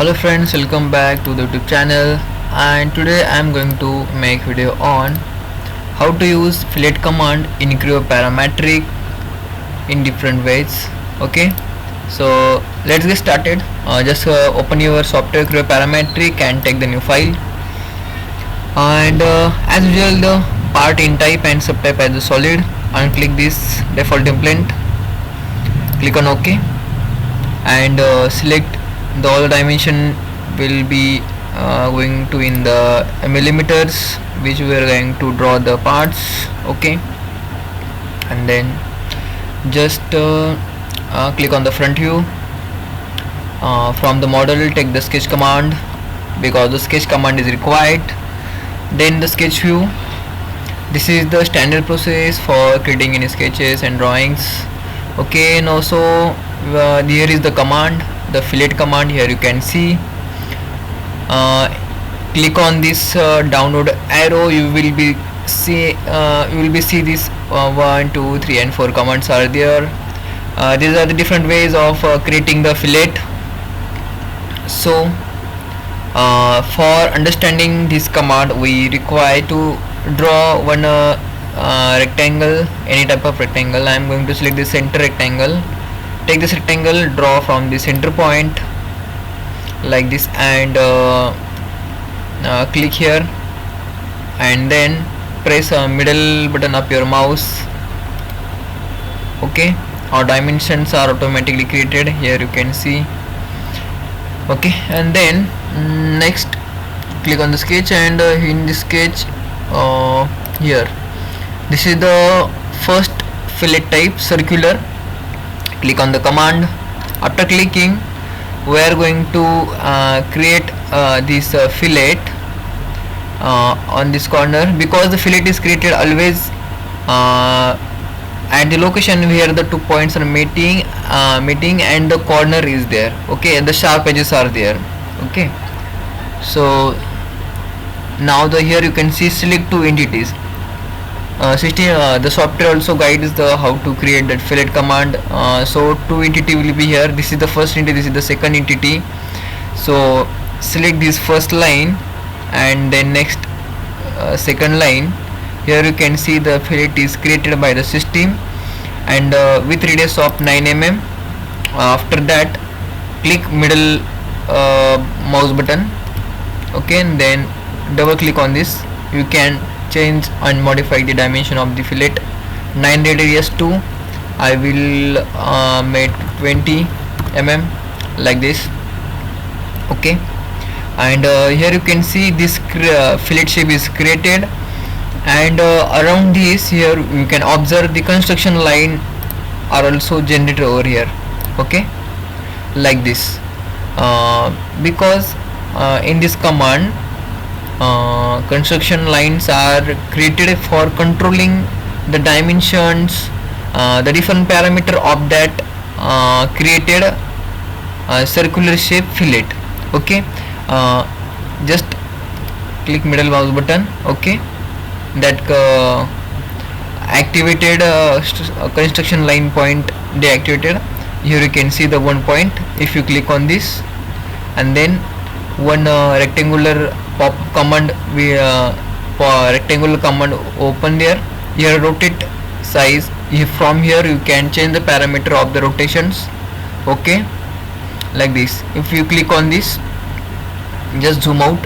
Hello friends, welcome back to the YouTube channel, and today I am going to make video on how to use fillet command in Creo Parametric in different ways. Okay, so let's get started. Just open your software Creo Parametric and take the new file, and as usual the part in type and subtype as a solid, and click this default template, click on OK, and select the all dimension will be going to in the millimeters which we are going to draw the parts. Okay, and then just click on the front view. From the model, take the sketch command because the sketch command is required. Then the sketch view. This is the standard process for creating any sketches and drawings. Okay, and also here is the command, the fillet command. Here you can see, click on this download arrow. You will be see this 1, 2, 3 and 4 commands are there. These are the different ways of creating the fillet. So for understanding this command, we require to draw one rectangle, any type of rectangle. I am going to select the center rectangle. Take this rectangle, draw from the center point like this, and click here, and then press middle button of your mouse. Okay, our dimensions are automatically created. Here you can see. Okay, and then next click on the sketch, and in the sketch here, this is the first fillet type, circular. Click on the command. After clicking, we are going to create this fillet on this corner, because the fillet is created always at the location where the 2 points are meeting and the corner is there. Okay, and the sharp edges are there. Okay, so now here you can see select two entities. The software also guides the how to create that fillet command. So two entity will be here. This is the first entity, this is the second entity. So select this first line, and then next second line. Here you can see the fillet is created by the system, and with radius of 9 mm. After that, click middle mouse button. Okay, and then double click on this. You can change and modify the dimension of the fillet. 9 radius to I will make 20 mm like this. Okay, and here you can see this fillet shape is created, and around this here you can observe the construction line are also generated over here. Okay, like this, because in this command construction lines are created for controlling the dimensions, the different parameter of that created circular shape fillet. Okay, just click middle mouse button. Okay, that activated construction line point deactivated. Here you can see the one point. If you click on this, and then one rectangular pop command, rectangular command open there. Here rotate size. From here you can change the parameter of the rotations. Okay, like this. If you click on this, just zoom out,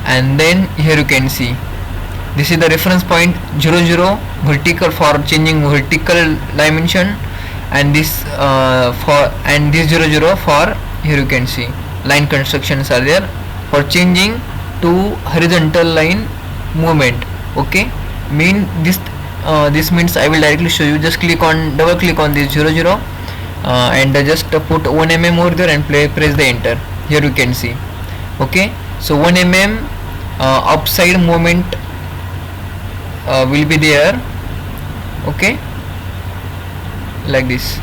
and then here you can see this is the reference point 0, 0 vertical for changing vertical dimension, and this and this 0, 0 for, here you can see line constructions are there for changing to horizontal line movement. Okay, this means I will directly show you. Just double click on this 0, 0 and just put 1 mm over there and press the enter. Here you can see. Okay, so 1 mm upside movement will be there. Okay, like this,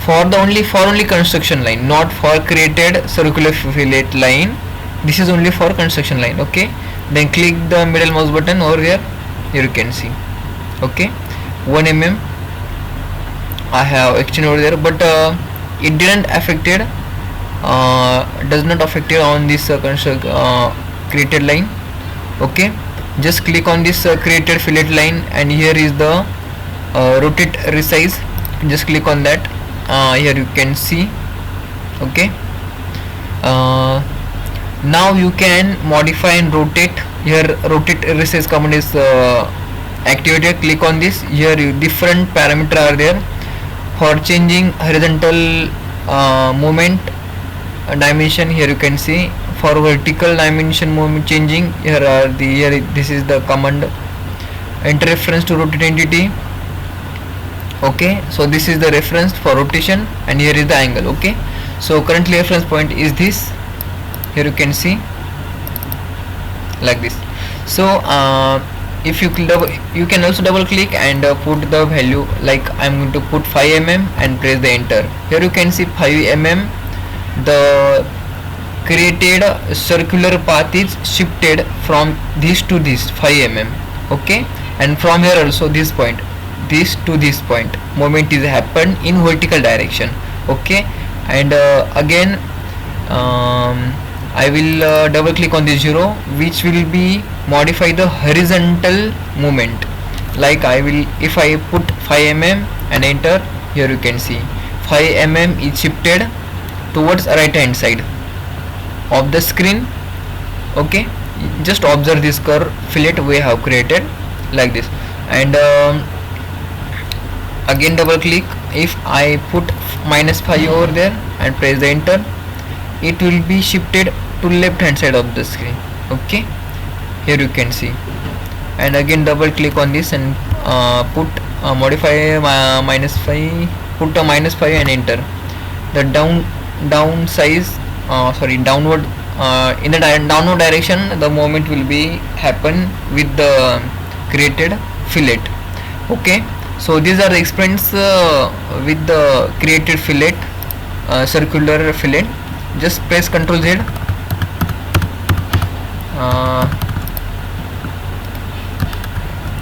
for only construction line, not for created circular fillet line. This is only for construction line. Okay, then click the middle mouse button over here. Here you can see. Okay, 1 mm I have extended over there, but it didn't affected does not affect it on this created line. Okay, just click on this created fillet line, and here is the rotate resize. Just click on that. Here you can see. Okay, now you can modify and rotate. Here rotate resize command is activated. Click on this. Here different parameters are there for changing horizontal movement dimension. Here you can see for vertical dimension movement changing. Here are the this is the command enter reference to rotate entity. Okay, so this is the reference for rotation, and here is the angle. Okay, so currently reference point is this. Here you can see like this. So if you you can also double click and put the value, like I'm going to put 5 mm and press the enter. Here you can see 5 mm. The created circular path is shifted from this to this 5 mm. Okay, and from here also this point, this to this point, movement is happened in vertical direction. Okay, and again I will double click on this 0, which will be modify the horizontal movement. Like I will, if I put 5 mm and enter, here you can see 5 mm is shifted towards right hand side of the screen. Okay, just observe this curve fillet we have created like this. And again double click. If I put -5 over there and press the enter, it will be shifted to left hand side of the screen. Okay, here you can see. And again double click on this and put modify -5, put a -5 and enter. The down size downward in the downward direction, the movement will be happen with the created fillet. Okay, so these are the experiments with the created fillet, circular fillet. Just press Ctrl Z.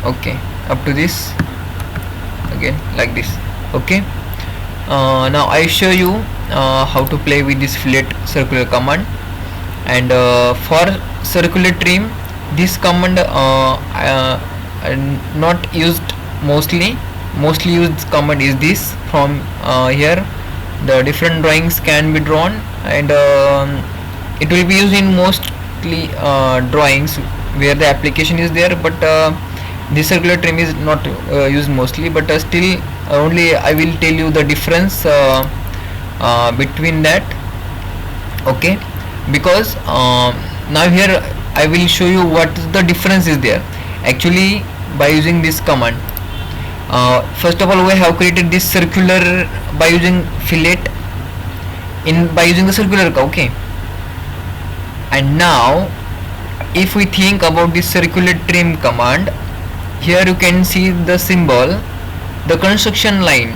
Okay, up to this again like this. Okay, now I show you how to play with this fillet circular command. And for circular trim, this command not used mostly used command is this. From here the different drawings can be drawn, and it will be used in mostly drawings where the application is there, but this circular trim is not used mostly. But still only I will tell you the difference between that. Okay, because now here I will show you what the difference is there actually by using this command. First of all, we have created this circular by using fillet by using the circular curve. Okay, and now if we think about this circular trim command, here you can see the symbol, the construction line,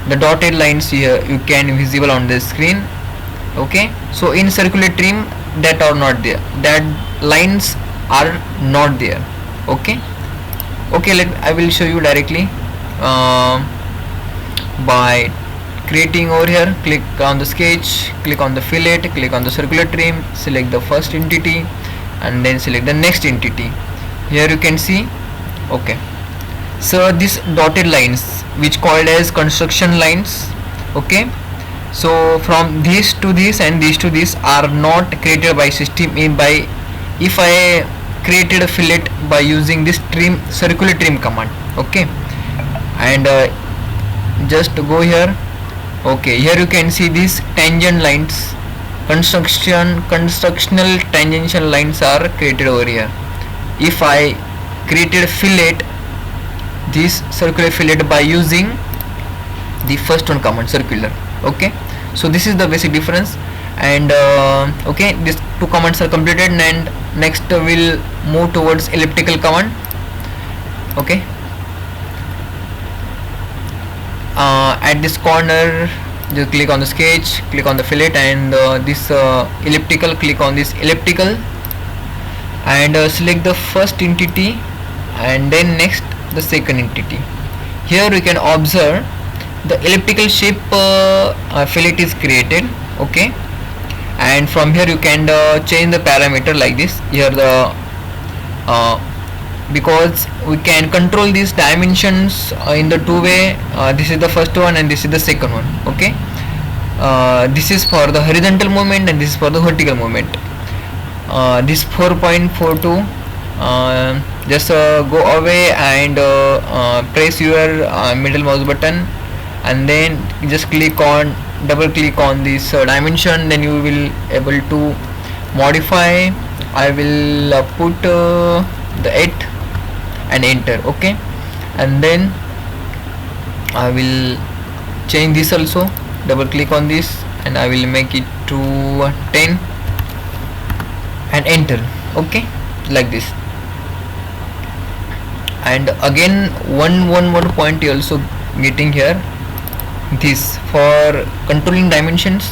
the dotted lines here you can visible on the screen. Okay, so in circular trim that are not there, that lines are not there. Okay, I will show you directly by creating over here. Click on the sketch, click on the fillet, click on the circular trim, select the first entity and then select the next entity. Here you can see. Okay, so these dotted lines which called as construction lines. Okay, so from this to this and this to this are not created by system by if I created a fillet by using this trim circular trim command. Okay, and just go here. Okay, here you can see these tangent lines, constructional tangential lines are created over here. If I created fillet, this circular fillet by using the first one command, circular. Okay, so this is the basic difference. And okay, these two commands are completed, and next we'll move towards elliptical command. Okay, at this corner just click on the sketch, click on the fillet, and this elliptical, click on this elliptical and select the first entity and then next the second entity. Here we can observe the elliptical shape fillet is created. Okay, and from here you can change the parameter like this. Here the because we can control these dimensions in the two way. This is the first one and this is the second one. Okay, this is for the horizontal movement and this is for the vertical movement. This 4.42, just go away and press your middle mouse button, and then just double click on this dimension, then you will able to modify. I will put the 8 and enter. Okay, and then I will change this also, double click on this and I will make it to 10 and enter. Okay, like this. And again one more point you also getting here, this for controlling dimensions.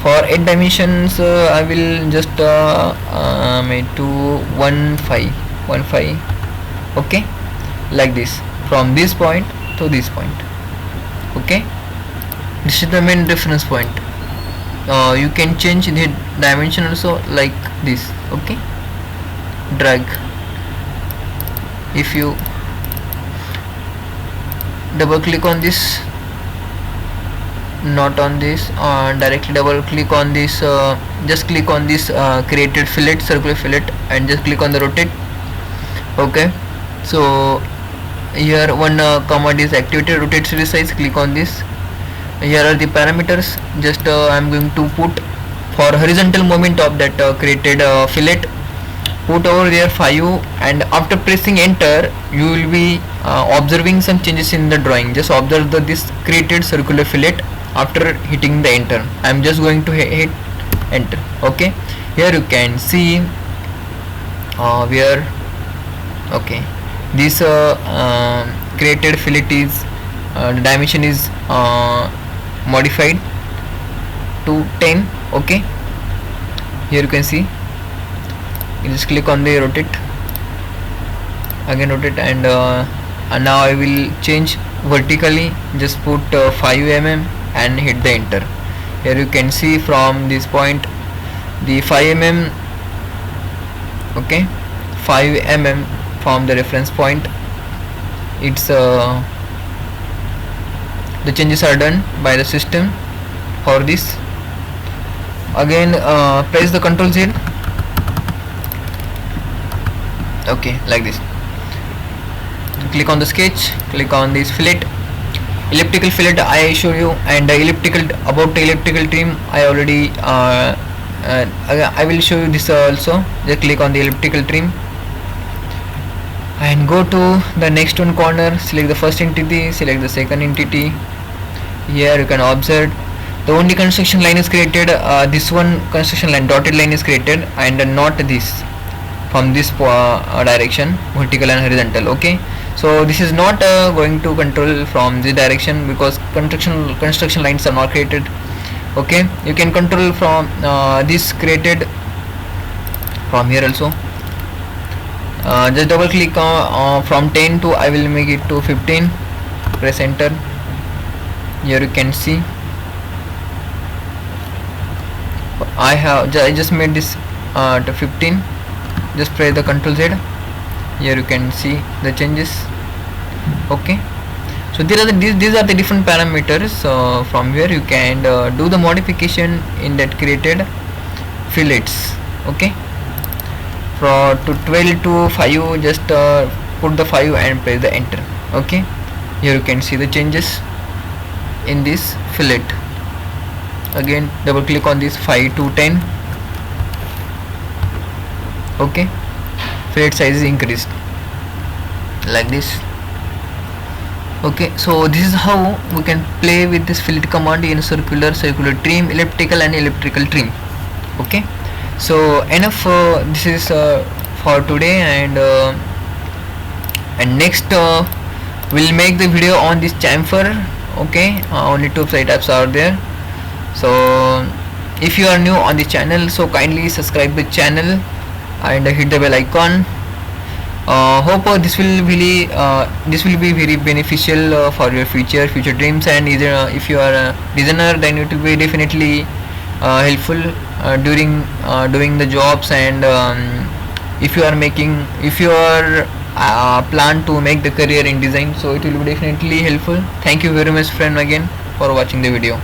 For 8 dimensions I will just make to 15. Okay, like this, from this point to this point. Okay, this is the main reference point. You can change the dimension also like this. Okay, drag. If you double click on this, not on this, directly double click on this, just click on this created fillet, circular fillet, and just click on the rotate. Okay, so here one command is activated, rotate series size, click on this. Here are the parameters. Just I am going to put for horizontal movement of that created fillet, put over there 5, and after pressing enter you will be observing some changes in the drawing. Just observe this created circular fillet after hitting the enter. I am just going to hit enter. Okay, here you can see where okay this created fillet is the dimension is modified to 10. Okay, here you can see, you just click on the rotate, again rotate, and now I will change vertically, just put 5 mm and hit the enter. Here you can see from this point the 5 mm. Okay, 5 mm from the reference point. It's the changes are done by the system for this. Again press the Ctrl Z. Okay, like this. Click on the sketch, click on this fillet, elliptical fillet I show you, and elliptical, about the elliptical trim I already I will show you this also. Just click on the elliptical trim and go to the next one corner, select the first entity, select the second entity. Here you can observe the only construction line is created, this one construction line, dotted line is created, and not this from this direction, vertical and horizontal. Okay, so this is not going to control from this direction because construction lines are not created. Okay, you can control from this created from here also. Just double click from 10 to I will make it to 15, press enter. Here you can see I just made this to 15. Just press the Ctrl Z. Here you can see the changes. Okay, so these are the different parameters from where you can do the modification in that created fillets. Okay, for to 12 to 5, just put the 5 and press the enter. Okay, here you can see the changes in this fillet. Again double click on this 5 to 10. Okay, fillet size is increased like this. Okay, so this is how we can play with this fillet command in circular trim, elliptical and elliptical trim. Okay, so enough this is for today, and next we'll make the video on this chamfer. Okay, only 2 side types are there. So if you are new on the channel, so kindly subscribe the channel and hit the bell icon. Hope this will be very beneficial for your future dreams, and either if you are a designer, then it will be definitely helpful during doing the jobs, and if you are plan to make the career in design, so it will be definitely helpful. Thank you very much friend again for watching the video.